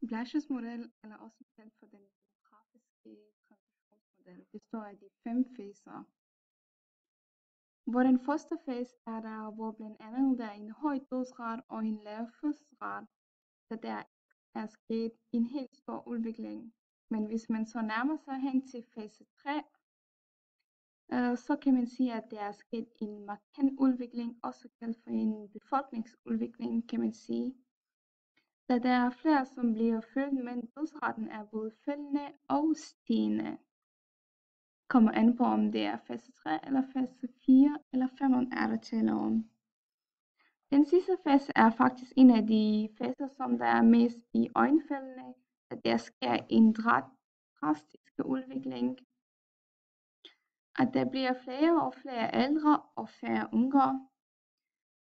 Blaschs model, eller også kaldt for den demografiske transitionsmodel, består af de 5 faser. Hvor den første fase er der, hvor blandt andet der er en høj dødsrate og en lav fødselsrate, så der er sket en helt stor udvikling. Men hvis man så nærmer sig hen til fase 3, så kan man sige, at der er sket en markant udvikling, også kaldt for en befolkningsudvikling, kan man sige. Da der er flere, som bliver født, men dødsraten er både faldende og stigende. Kommer an på, om det er fase 3 eller fase 4 eller 5, er der tale om. Den sidste fase er faktisk en af de faser, som der er mest i øjenfaldende, at der sker en drastisk udvikling. At der bliver flere og flere ældre og færre unge.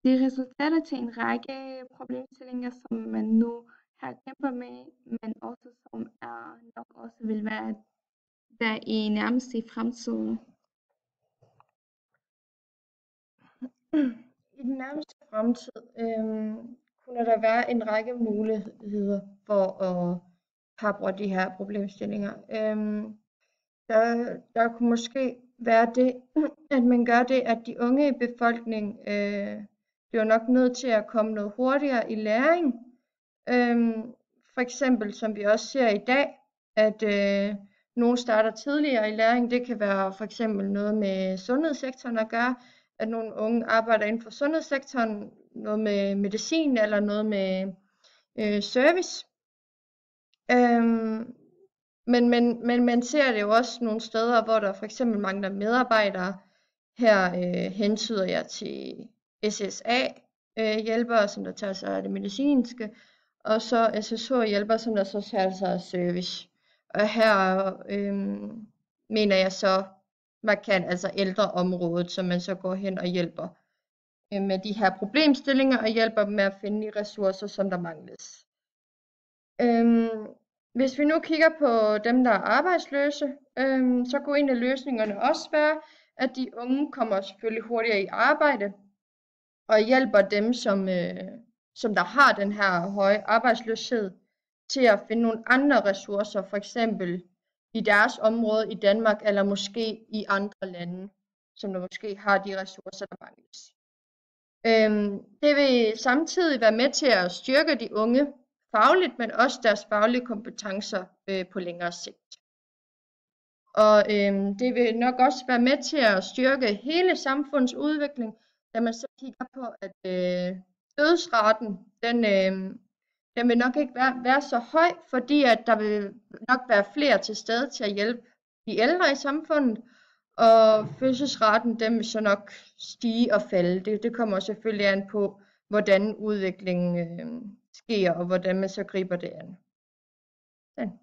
Det resulterer til en række problemstillinger, som man nu her kæmper med, men også som er nok også vil være der i nærmeste fremtiden. I den nærmeste fremtid kunne der være en række muligheder for at kapre de her problemstillinger. Der kunne måske være det, at man gør det, at de unge i befolkningen bliver nok nødt til at komme noget hurtigere i læring. For eksempel, som vi også ser i dag, at nogle starter tidligere i læring. Det kan være for eksempel noget med sundhedssektoren at gøre, at nogle unge arbejder inden for sundhedssektoren, noget med medicin eller noget med service. Men man ser det jo også nogle steder, hvor der for eksempel mangler medarbejdere. Her hentyder jeg til SSA-hjælpere, som der tager sig af det medicinske, og så SSH-hjælpere, som der så tager sig af service. Og her mener jeg så markant, altså ældreområdet, som man så går hen og hjælper med de her problemstillinger, og hjælper dem med at finde de ressourcer, som der mangles. Hvis vi nu kigger på dem, der er arbejdsløse, så kunne en af løsningerne også være, at de unge kommer selvfølgelig hurtigere i arbejde, og hjælper dem, som der har den her høje arbejdsløshed, til at finde nogle andre ressourcer, for eksempel i deres område i Danmark, eller måske i andre lande, som der måske har de ressourcer, der mangles. Det vil samtidig være med til at styrke de unge fagligt, men også deres faglige kompetencer på længere sigt. Og det vil nok også være med til at styrke hele samfundets udvikling, da man så kigger på, at dødsraten, den vil nok ikke være så høj, fordi at der vil nok være flere til stede til at hjælpe de ældre i samfundet, og fødselsraten, den vil så nok stige og falde. Det kommer selvfølgelig an på, hvordan udviklingen sker, og hvordan man så griber det an. Sådan.